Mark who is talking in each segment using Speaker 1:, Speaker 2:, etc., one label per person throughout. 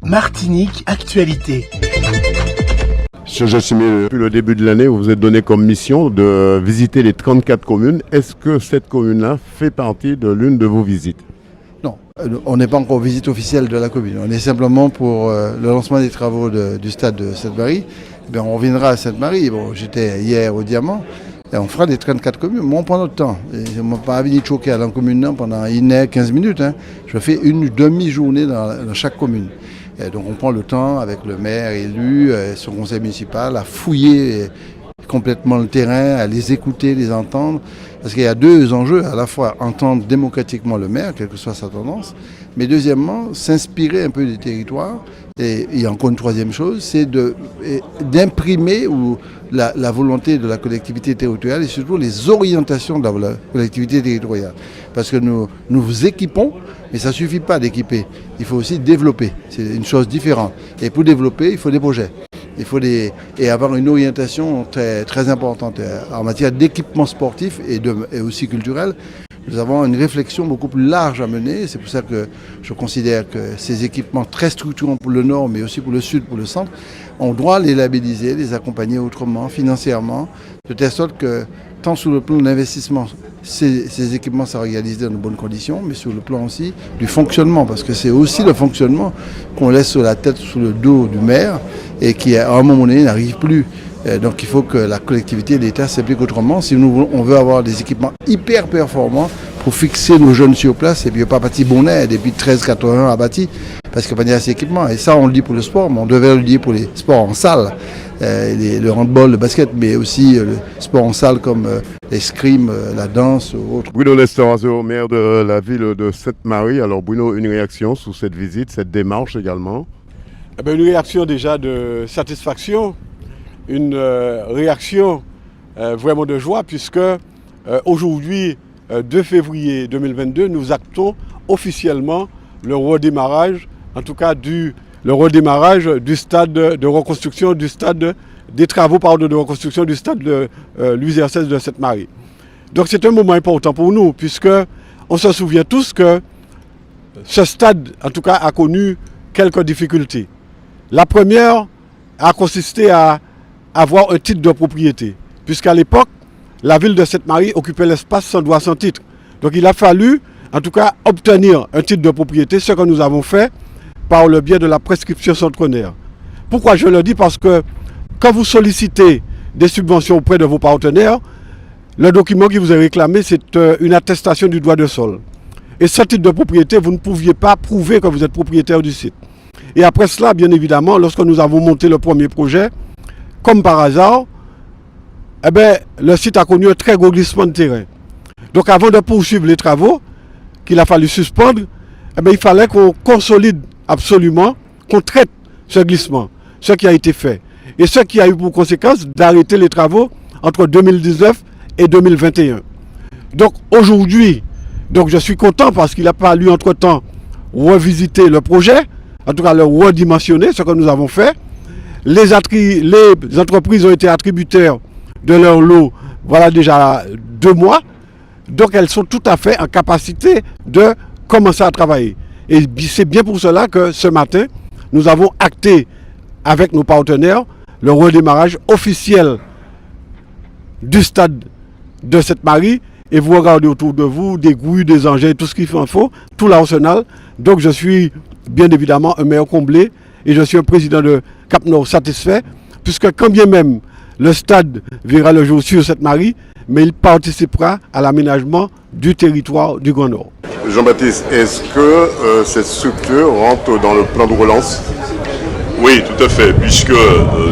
Speaker 1: Martinique Actualité.
Speaker 2: Monsieur Jassimé, depuis le début de l'année, vous vous êtes donné comme mission de visiter les 34 communes. Est-ce que cette commune-là fait partie de l'une de vos visites?
Speaker 3: Non, on n'est pas encore en visite officielle de la commune. On est simplement pour le lancement des travaux du stade de Sainte-Marie. On reviendra à Sainte-Marie. Bon, j'étais hier au Diamant. Et on fera les 34 communes. Moi, on prend notre temps. Je ne m'ai pas envie de choquer à la commune pendant 15 minutes. Je fais une demi-journée dans chaque commune. Et donc on prend le temps avec le maire élu, son conseil municipal, à fouiller complètement le terrain, à les écouter, les entendre. Parce qu'il y a deux enjeux, à la fois entendre démocratiquement le maire, quelle que soit sa tendance, mais deuxièmement, s'inspirer un peu des territoires. Et il y a encore une troisième chose, c'est d'imprimer la volonté de la collectivité territoriale et surtout les orientations de la collectivité territoriale. Parce que nous vous équipons, mais ça ne suffit pas d'équiper, il faut aussi développer, c'est une chose différente. Et pour développer, il faut des projets. Il faut avoir une orientation très, très importante en matière d'équipement sportif et aussi culturel. Nous avons une réflexion beaucoup plus large à mener. C'est pour ça que je considère que ces équipements très structurants pour le nord, mais aussi pour le sud, pour le centre, on doit les labelliser, les accompagner autrement, financièrement, de telle sorte que, tant sur le plan de l'investissement, ces équipements soient réalisés dans de bonnes conditions, mais sur le plan aussi du fonctionnement, parce que c'est aussi le fonctionnement qu'on laisse sur la tête, sur le dos du maire, et qui, à un moment donné, n'arrive plus. Donc il faut que la collectivité et l'État s'impliquent autrement si on veut avoir des équipements hyper performants pour fixer nos jeunes sur place et puis pas bâti Bonnet depuis 1381 à bâti parce qu'il n'y a pas assez d'équipements. Et ça on le dit pour le sport, mais on devait le dire pour les sports en salle, le handball, le basket, mais aussi le sport en salle comme l'escrime, la danse ou autre.
Speaker 2: Bruno Lestarazo, maire de la ville de Sainte-Marie. Alors Bruno, une réaction sur cette visite, cette démarche également?
Speaker 4: Une réaction déjà de satisfaction. Une réaction vraiment de joie puisque aujourd'hui, 2 février 2022, nous actons officiellement le redémarrage, en tout cas le redémarrage du stade de reconstruction, des travaux de reconstruction du stade de Louis XVI de Sainte-Marie. Donc c'est un moment important pour nous puisque on se souvient tous que ce stade, en tout cas, a connu quelques difficultés. La première a consisté à avoir un titre de propriété. Puisqu'à l'époque, la ville de Sainte-Marie occupait l'espace sans droit, sans titre. Donc il a fallu, en tout cas, obtenir un titre de propriété, ce que nous avons fait par le biais de la prescription centenaire. Pourquoi je le dis? Parce que quand vous sollicitez des subventions auprès de vos partenaires, le document qui vous est réclamé, c'est une attestation du droit de sol. Et ce titre de propriété, vous ne pouviez pas prouver que vous êtes propriétaire du site. Et après cela, bien évidemment, lorsque nous avons monté le premier projet, comme par hasard, le site a connu un très gros glissement de terrain. Donc avant de poursuivre les travaux, qu'il a fallu suspendre, il fallait qu'on consolide absolument, qu'on traite ce glissement, ce qui a été fait. Et ce qui a eu pour conséquence d'arrêter les travaux entre 2019 et 2021. Donc aujourd'hui, je suis content parce qu'il a fallu entre-temps revisiter le projet, en tout cas le redimensionner, ce que nous avons fait. Les entreprises ont été attributaires de leur lot, voilà déjà 2 mois. Donc elles sont tout à fait en capacité de commencer à travailler. Et c'est bien pour cela que ce matin, nous avons acté avec nos partenaires le redémarrage officiel du stade de Sainte-Marie. Et vous regardez autour de vous des grues, des engins, tout ce qu'il faut, tout l'arsenal. Donc je suis bien évidemment un maire comblé. Et je suis un président de Cap-Nord satisfait, puisque quand bien même le stade verra le jour sur Sainte-Marie, mais il participera à l'aménagement du territoire du Grand Nord.
Speaker 2: Jean-Baptiste, est-ce que cette structure rentre dans le plan de relance?
Speaker 5: Oui, tout à fait, puisque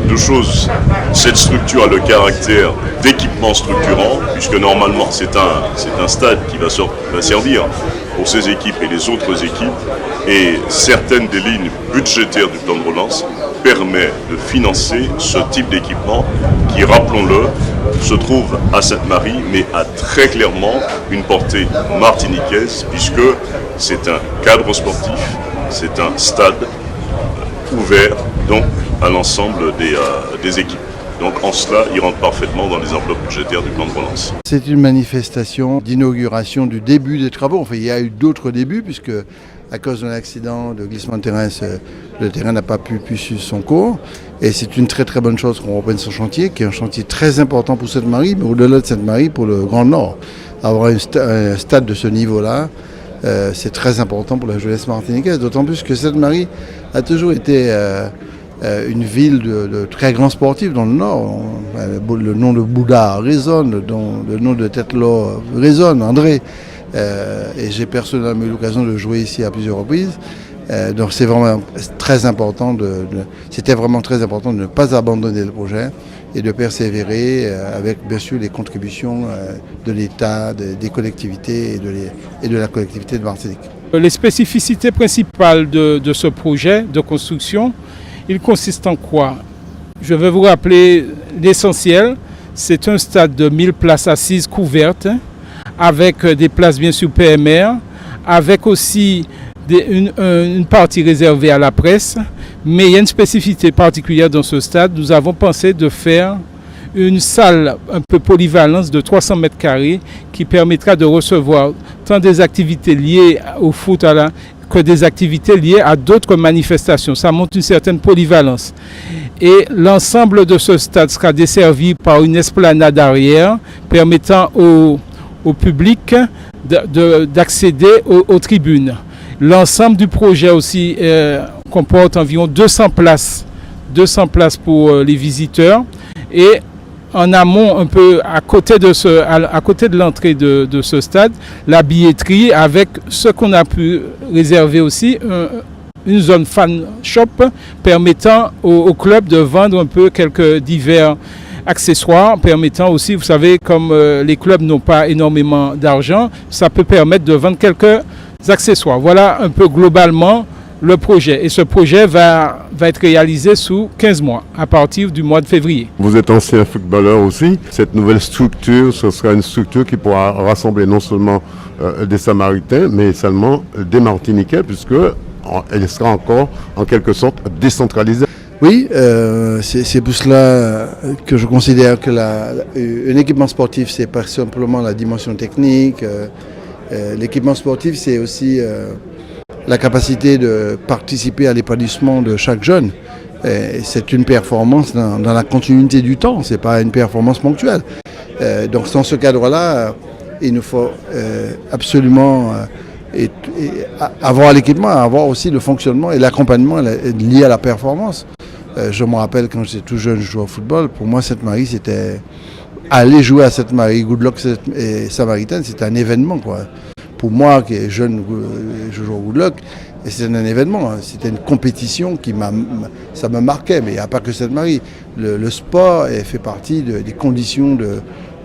Speaker 5: 2 choses. Cette structure a le caractère d'équipement structurant, puisque normalement c'est un stade qui va servir pour ces équipes et les autres équipes, et certaines des lignes budgétaires du plan de relance permettent de financer ce type d'équipement qui, rappelons-le, se trouve à Sainte-Marie, mais a très clairement une portée martiniquaise, puisque c'est un cadre sportif, c'est un stade ouvert donc à l'ensemble des équipes. Donc en cela, il rentre parfaitement dans les enveloppes budgétaires du plan de relance.
Speaker 3: C'est une manifestation d'inauguration du début des travaux. Enfin, il y a eu d'autres débuts puisque À cause d'un accident de glissement de terrain, le terrain n'a pas pu suivre son cours. Et c'est une très très bonne chose qu'on reprenne ce chantier, qui est un chantier très important pour Sainte-Marie, mais au-delà de Sainte-Marie, pour le Grand Nord. Avoir un stade de ce niveau-là, c'est très important pour la jeunesse martiniquaise, d'autant plus que Sainte-Marie a toujours été une ville de très grands sportifs dans le Nord. Le nom de Bouddha résonne, le nom de Tetlo résonne, André. Et j'ai personnellement eu l'occasion de jouer ici à plusieurs reprises. Donc c'est vraiment très important c'était vraiment très important de ne pas abandonner le projet et de persévérer avec bien sûr les contributions de l'État, des collectivités et de la collectivité de Martinique.
Speaker 6: Les spécificités principales de ce projet de construction, il consiste en quoi? Je vais vous rappeler l'essentiel. C'est un stade de 1000 places assises couvertes, avec des places bien sûr PMR, avec aussi une partie réservée à la presse. Mais il y a une spécificité particulière dans ce stade. Nous avons pensé de faire une salle un peu polyvalente de 300 mètres carrés qui permettra de recevoir tant des activités liées au foot que des activités liées à d'autres manifestations. Ça montre une certaine polyvalence. Et l'ensemble de ce stade sera desservi par une esplanade arrière permettant au public d'accéder aux tribunes. L'ensemble du projet aussi comporte environ 200 places pour les visiteurs. Et en amont, un peu à côté de l'entrée de ce stade, la billetterie avec ce qu'on a pu réserver aussi, une zone fan shop permettant au club de vendre un peu quelques divers accessoires, permettant aussi, vous savez, comme les clubs n'ont pas énormément d'argent, ça peut permettre de vendre quelques accessoires. Voilà un peu globalement le projet. Et ce projet va être réalisé sous 15 mois, à partir du mois de février.
Speaker 2: Vous êtes ancien footballeur aussi. Cette nouvelle structure, ce sera une structure qui pourra rassembler non seulement des Samaritains, mais également des Martiniquais, puisque elle sera encore en quelque sorte décentralisée.
Speaker 3: Oui, c'est pour cela que je considère que un équipement sportif, c'est pas simplement la dimension technique. L'équipement sportif, c'est aussi la capacité de participer à l'épanouissement de chaque jeune. C'est une performance dans la continuité du temps, ce n'est pas une performance ponctuelle. Donc dans ce cadre-là, il nous faut absolument avoir l'équipement, avoir aussi le fonctionnement et l'accompagnement lié à la performance. Je me rappelle quand j'étais tout jeune, je jouais au football. Pour moi, Sainte-Marie, c'était aller jouer à Sainte-Marie, Goodluck et Samaritaine, c'était un événement, quoi. Pour moi, qui est jeune, je joue au Goodluck, et c'était un événement, c'était une compétition ça me marquait. Mais il n'y a pas que Sainte-Marie. Le sport fait partie des conditions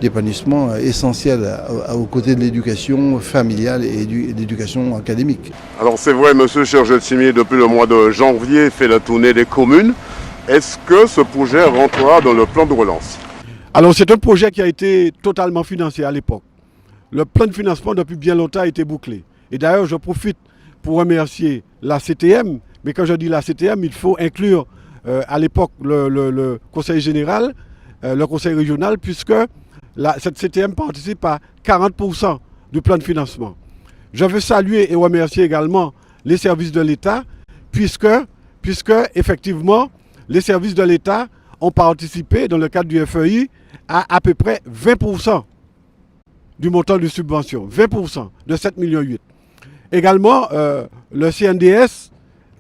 Speaker 3: d'épanouissement essentielles aux côtés de l'éducation familiale et de l'éducation académique.
Speaker 2: Alors c'est vrai, monsieur Cherjet-Simier, depuis le mois de janvier, fait la tournée des communes. Est-ce que ce projet rentrera dans le plan de relance?
Speaker 4: Alors c'est un projet qui a été totalement financé à l'époque. Le plan de financement depuis bien longtemps a été bouclé. Et d'ailleurs, je profite pour remercier la CTM. Mais quand je dis la CTM, il faut inclure à l'époque le conseil général, le conseil régional, puisque cette CTM participe à 40% du plan de financement. Je veux saluer et remercier également les services de l'État, puisque effectivement, les services de l'État ont participé dans le cadre du FEI à peu près 20% du montant de subvention, 20% de 7,8 millions. Également, le CNDS,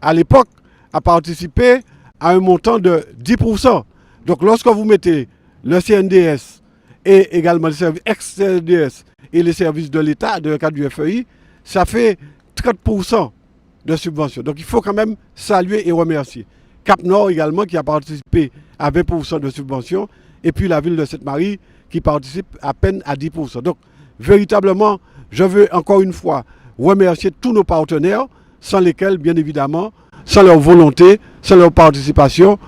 Speaker 4: à l'époque, a participé à un montant de 10%. Donc lorsque vous mettez le CNDS et également les services ex-CNDS et les services de l'État dans le cadre du FEI, ça fait 30% de subvention. Donc il faut quand même saluer et remercier. Cap Nord également qui a participé à 20% de subvention et puis la ville de Sainte-Marie qui participe à peine à 10%. Donc véritablement, je veux encore une fois remercier tous nos partenaires sans lesquels, bien évidemment, sans leur volonté, sans leur participation,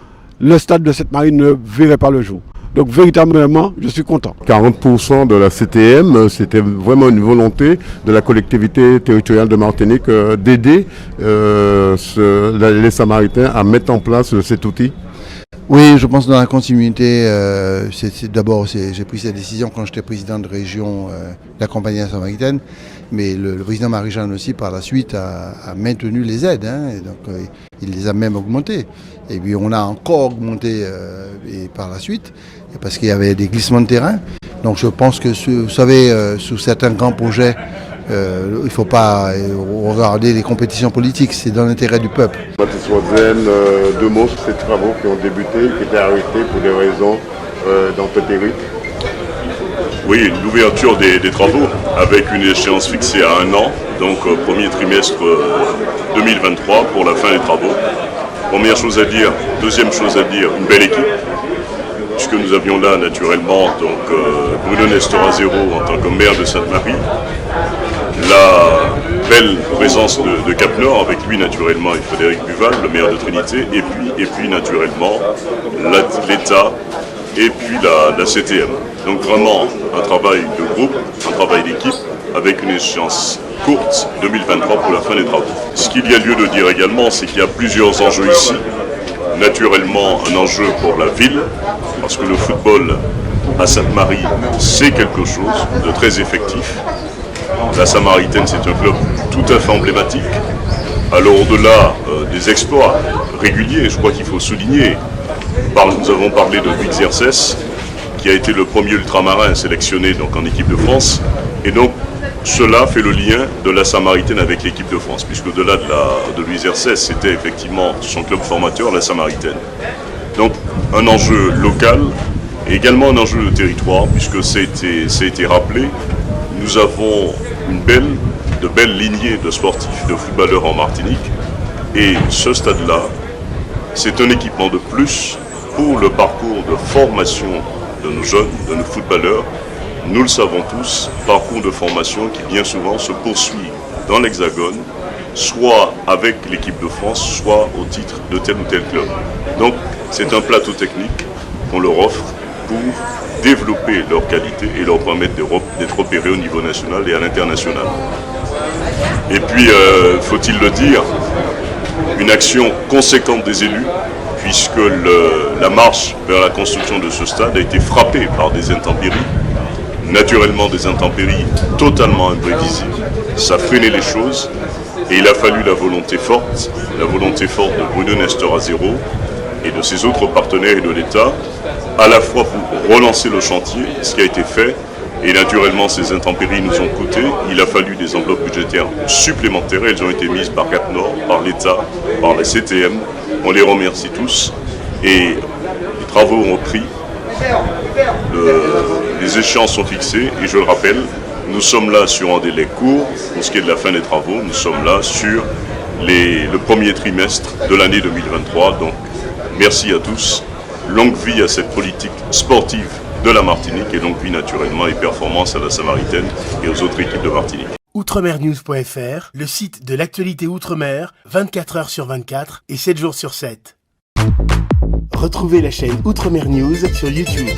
Speaker 4: le stade de Sainte-Marie ne verrait pas le jour. Donc véritablement, je suis content.
Speaker 2: 40% de la CTM, c'était vraiment une volonté de la collectivité territoriale de Martinique d'aider les Samaritains à mettre en place cet outil.
Speaker 3: Oui, je pense dans la continuité. D'abord, j'ai pris cette décision quand j'étais président de région de la Compagnie Samaritaine, mais le président Marie-Jeanne aussi, par la suite, a maintenu les aides. Et donc, il les a même augmentées. Et puis, on a encore augmenté et par la suite, parce qu'il y avait des glissements de terrain. Donc, je pense que, vous savez, sous certains grands projets, il ne faut pas regarder les compétitions politiques, c'est dans l'intérêt du peuple.
Speaker 2: Mathis Wadzen, 2 mots sur ces travaux qui ont débuté, qui étaient arrêtés pour des raisons d'empêtérie.
Speaker 5: Oui, l'ouverture des travaux avec une échéance fixée à 1 an, donc premier trimestre 2023 pour la fin des travaux. Première chose à dire. Deuxième chose à dire, une belle équipe, puisque nous avions là naturellement donc, Bruno Nestor-Azero en tant que maire de Sainte-Marie, la belle présence de Cap-Nord, avec lui naturellement et Frédéric Buval, le maire de Trinité, et puis naturellement l'État et puis la CTM. Donc vraiment un travail de groupe, un travail d'équipe avec une échéance courte, 2023 pour la fin des travaux. Ce qu'il y a lieu de dire également, c'est qu'il y a plusieurs enjeux ici. Naturellement un enjeu pour la ville, parce que le football à Sainte-Marie, c'est quelque chose de très effectif. La Samaritaine, c'est un club tout à fait emblématique. Alors au-delà des exploits réguliers, je crois qu'il faut souligner, nous avons parlé de Buixerces, qui a été le premier ultramarin sélectionné donc, en équipe de France. Et donc cela fait le lien de la Samaritaine avec l'équipe de France, puisque au-delà de Buixerces, c'était effectivement son club formateur, la Samaritaine. Donc un enjeu local et également un enjeu de territoire, puisque ça a été rappelé. Nous avons de belles lignées de sportifs, de footballeurs en Martinique. Et ce stade-là, c'est un équipement de plus pour le parcours de formation de nos jeunes, de nos footballeurs. Nous le savons tous, parcours de formation qui bien souvent se poursuit dans l'Hexagone, soit avec l'équipe de France, soit au titre de tel ou tel club. Donc c'est un plateau technique qu'on leur offre pour développer leur qualité et leur permettre d'être opérés au niveau national et à l'international. Et puis, faut-il le dire, une action conséquente des élus, puisque la marche vers la construction de ce stade a été frappée par des intempéries, naturellement des intempéries totalement imprévisibles. Ça freinait les choses et il a fallu la volonté forte de Bruno Nestor-Azero et de ses autres partenaires et de l'État, à la fois pour relancer le chantier, ce qui a été fait, et naturellement ces intempéries nous ont coûté. Il a fallu des enveloppes budgétaires supplémentaires, elles ont été mises par Cap-Nord, par l'État, par la CTM, on les remercie tous, et les travaux ont repris, les échéances sont fixées, et je le rappelle, nous sommes là sur un délai court, pour ce qui est de la fin des travaux, nous sommes là sur le premier trimestre de l'année 2023, donc merci à tous. Longue vie à cette politique sportive de la Martinique et longue vie naturellement et performance à la Samaritaine et aux autres équipes de Martinique.
Speaker 1: Outremernews.fr, le site de l'actualité Outre-mer, 24 heures sur 24 et 7 jours sur 7. Retrouvez la chaîne Outremer News sur YouTube.